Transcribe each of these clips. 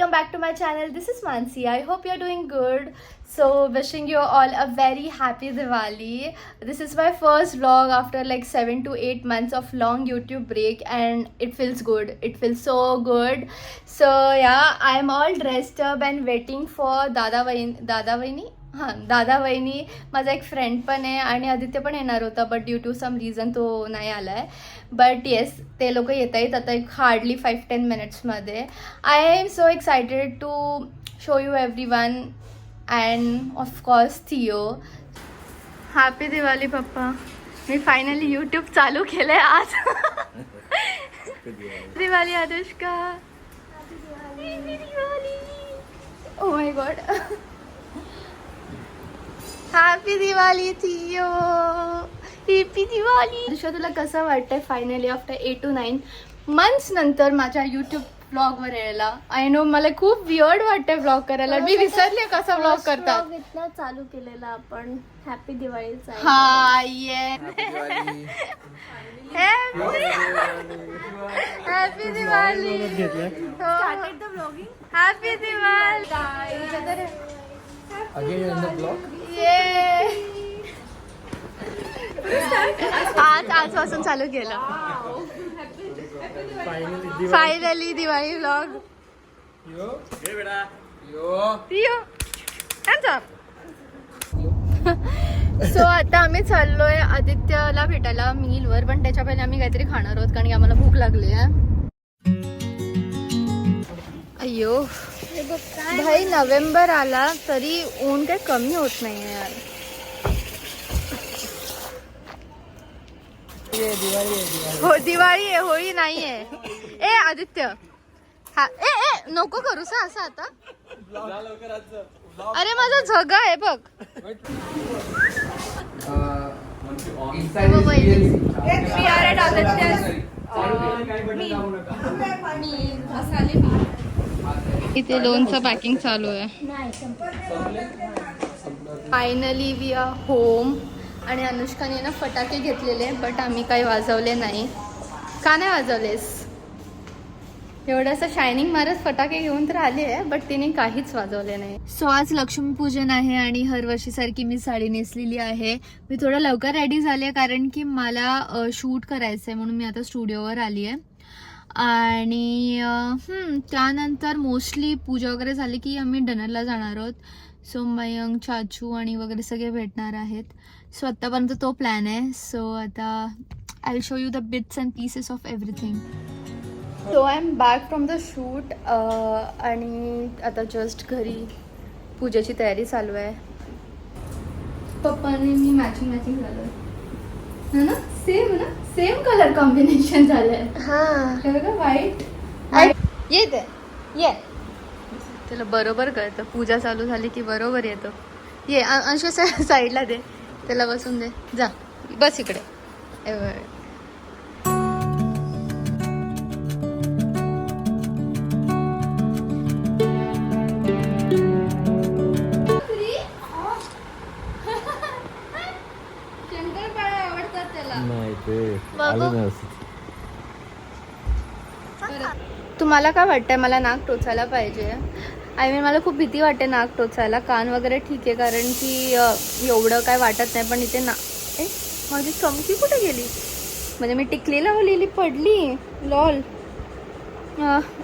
welcome back to my channel. This is Mansi. I hope you're doing good. So wishing you all a very happy Diwali. This is my first vlog after like 7 to 8 months of long YouTube break and it feels good. It feels so good. So yeah, I'm all dressed up and waiting for दादा वहिनी माझा एक friend पण आहे आणि आदित्य पण येणार होता but due to some reason तो नाही आला आहे. बट येस ते लोक येत आहेत आता एक हार्डली 5-10 मिनिट्समध्ये. I am so excited to show you every one and of course Theo. Happy Diwali पप्पा. मी फायनली यूट्यूब चालू केलं आहे आज. Diwali Anushka. Diwali. Oh my god. Happy Diwali Theo. Happy Diwali. Anushka तुला कसं वाटतंय फायनली आफ्टर 8 to 9 मंथ्स नंतर माझ्या यूट्यूब ब्लॉगवर यायला? आय नो मला खूप वियर्ड वाटतंय ब्लॉग करायला. मी विसरले कसं ब्लॉग करतात. इथला चालू केलेला आपण. हॅपी दिवाळीचा. हा ये हॅपी दिवाळी. हॅपी दिवाळी. आजपासून चालू केलं फायनली दिवाळी व्लॉग. सो आता आम्ही चाललोय आदित्यला भेटायला मीलवर. पण त्याच्या पहिले आम्ही काहीतरी खाणार आहोत कारण की आम्हाला भूक लागली आहे. अय्यो भाई नोव्हेंबर आला तरी ऊन काही कमी होत नाही यार. हो दिवाळी आहे होळी नाहीये. ए आदित्य हा ए नको करूस असं आता. अरे माझा झगा आहे बघ. इथे लोणचं पॅकिंग चालू आहे. Finally we are home. आणि अनुष्काने ना फटाके घेतलेले बट आम्ही काही वाजवले नाही. का नाही वाजवलेस? एवढंसं शायनिंग मारत फटाके घेऊन तर आले आहे बट तिने काहीच वाजवले नाही. सो आज लक्ष्मीपूजन आहे आणि हरवर्षीसारखी मी साडी नेसलेली आहे. मी थोडं लवकर रेडी झाले कारण की मला शूट करायचं आहे म्हणून मी आता स्टुडिओवर आली आहे. आणि त्यानंतर मोस्टली पूजा वगैरे झाली की आम्ही डिनरला जाणार आहोत. सो मयंक चाचू आणि वगैरे सगळे भेटणार आहेत. सो आत्तापर्यंत तो प्लॅन आहे. सो आता I will show you the bits and pieces of everything. So I am back from the shoot आणि आता जस्ट घरी पूजेची तयारी चालू आहे. पप्पाने मी मॅचिंग झालं है ना. सेम कलर कॉम्बिनेशन झालंय. हा बघा व्हाईट. येते ये त्याला बरोबर कळतं. पूजा चालू झाली की बरोबर येतं. ये अंशू साईडला दे त्याला बसून दे. जा बस इकडे. शंकरपाळ्या आवडतात त्याला. तुम्हाला काय वाटतंय मला नाक टोचायला पाहिजे? आय मीन मला खूप भीती वाटते नाक टोचायला. कान वगैरे ठीक आहे कारण की एवढं काय वाटत नाही पण इथे माझी चमकी कुठे गेली? म्हणजे मी टिकली लावलेली पडली लॉल.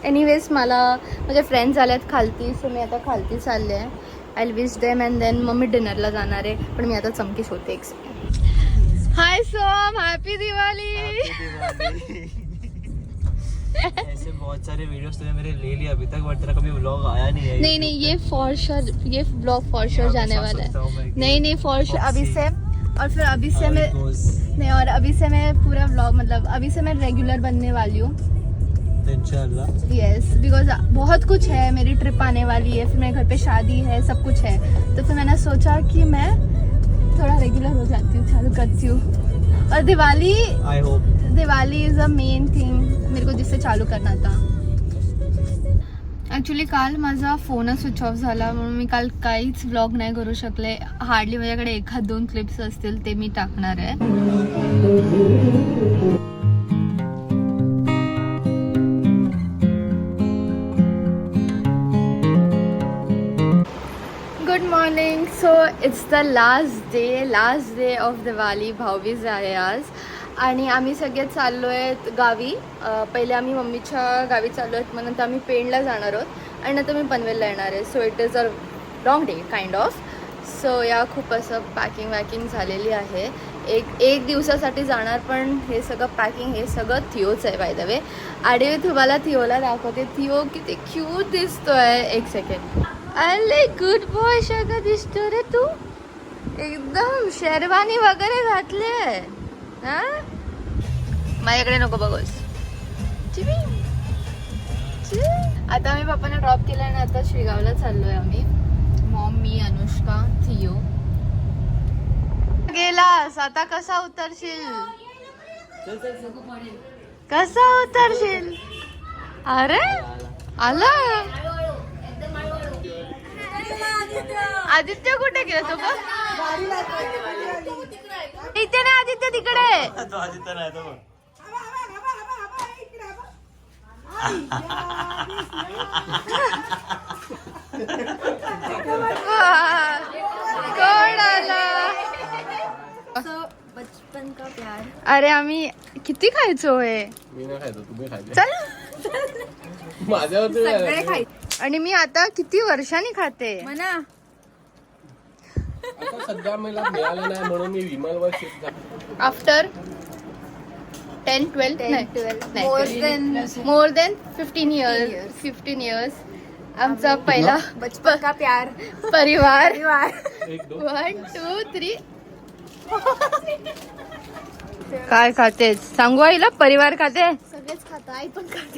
एनिवेज मला माझे फ्रेंड्स आल्यात खालती. सो मी आता खालती चालले आहे. I will wish them and then मग मी डिनरला जाणार आहे. पण मी आता चमकी शोधते एक. हाय सोम. हॅपी दिवाळी. ऐसे बहुत सारे वीडियोस तूने मेरे ले लिए अभी तक बट तेरा कभी व्लॉग आया नहीं है. नहीं ये फॉर श्योर ये व्लॉग फॉर श्योर जाने वाला है. नहीं फॉर श्योर अभी से. और फिर अभी से मैं नहीं और अभी से मैं पूरा व्लॉग मतलब अभी से मैं रेगुलर बनने वाली हूँ इंशाल्लाह. यस बिकॉज बहुत कुछ है. मेरी ट्रिप आने वाली है फिर मेरे घर पे शादी है सब कुछ है. तो फिर मैंने सोचा कि मैं थोड़ा रेगुलर हो जाती हूँ चालू करती हूँ. और Diwali I hope Diwali is a main thing मेरे को जिससे चालू करना था. ॲक्च्युली काल माझा फोनच स्विच ऑफ झाला म्हणून मी काल काहीच व्लॉग नाही करू शकले. हार्डली माझ्याकडे 1-2 क्लिप्स असतील ते मी टाकणार आहे. It's the last day of Diwali. Bhaubeej आहे आज आणि आम्ही सगळे चाललो आहेत गावी. पहिले आम्ही मम्मीच्या गावी चाललो आहेत, मग नंतर आम्ही पेणला जाणार आहोत आणि नंतर मी पनवेलला येणार आहे. So it is a long day kind of. So या खूप असं पॅकिंग वॅकिंग झालेली आहे. एक दिवसासाठी जाणार, पण हे सगळं पॅकिंग हे सगळं थिओच आहे बाय द वे. आणि मी तुम्हाला थिओला दाखवते. थिओ किती क्यूट दिसतोय. एक सेकंड. अरे गुड बॉय सगळं दिसतो रे तू. एकदम शेरवानी वगैरे घातले. हा माझ्याकडे नको बघूस. आता आम्ही पप्पांना ड्रॉप केलं आणि आता श्रीगावला चाललोय आम्ही. मॉम, मी, अनुष्का, थिओ. गेलास आता कसा उतरशील? कसा उतरशील? अरे आला. आदित्य कुठे गेला? तो बघ इथे नाही. आदित्य तिकडे. आदित्य नाही तो कोण आला? बचपन का प्यार. अरे आम्ही किती खायचो हे. मी नाही खायचो, तुम्ही खायचे. चल. माझ्यावरती आणि मी आता किती वर्षांनी खाते. म्हणा आता सध्या मला मिळालं नाही म्हणून मी विमलवर शिफ्ट झालो. आफ्टर 10-12 मोर देन 15 years आमचा पहिला बचपन का प्यार परिवार. 1-2 1 2 3. काय खातेस सांगू आईला? परिवार खाते. सगळेच खातो. आई पण खाते.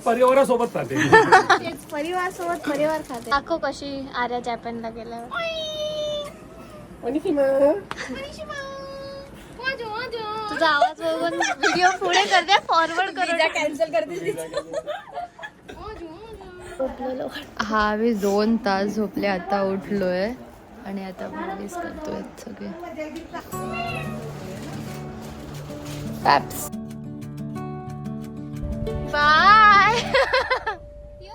परिवारासोबत खाते. तेच परिवार सोबत परिवार खाते. दाखव कशी आर्या जॅपनला गेल्यावर. तुझा आवाज बघून व्हिडिओ पुढे करते, फॉरवर्ड करून कॅन्सल करते. हा आम्ही 2 तास झोपले, आता उठलोय आणि आता मूवीज करतोय सगळे. बाय.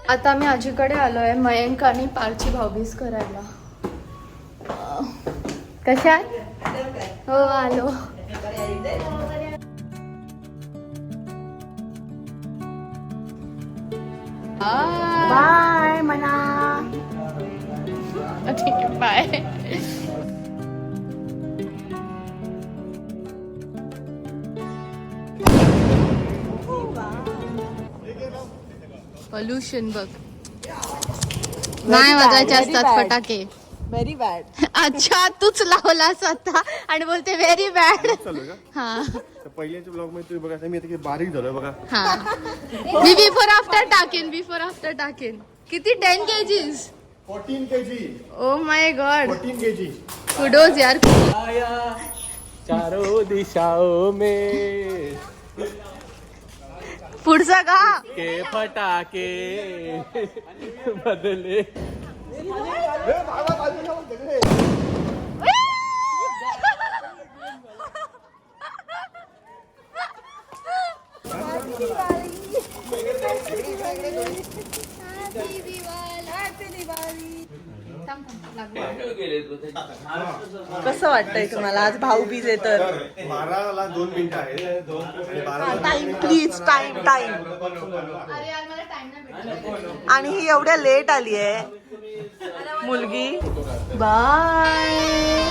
आता आम्ही आजीकडे आलोय. मयंक आणि पारची भाऊबीज करायला. कशा? हो आलो. बाय म्हणा. ठीक आहे बाय. पोल्युशन बघ. नाही वाजायचे असतात फटाके. Very bad. अच्छा तूच लावलास आता आणि बोलते व्हेरी बॅड. हा पहिल्याच्या ब्लॉग मध्ये तुम्ही बघा मी आता बारीक झालोय बघा. हा मी बिफोर आफ्टर टाकेन. किती 10 kgs? 14 kg. O my God. 14 kg. Kudos यार. चारों दिशाओं में पुढचा का? के फटाके बदले. कसं वाटतंय तुम्हाला आज भाऊबीज आहे तर? 12ला 2 मिनिटं आहेत. Time please time. अरे यार मला टाइम नाही भेटत. आणि ही एवढ्या लेट आली आहे मुलगी. बाय.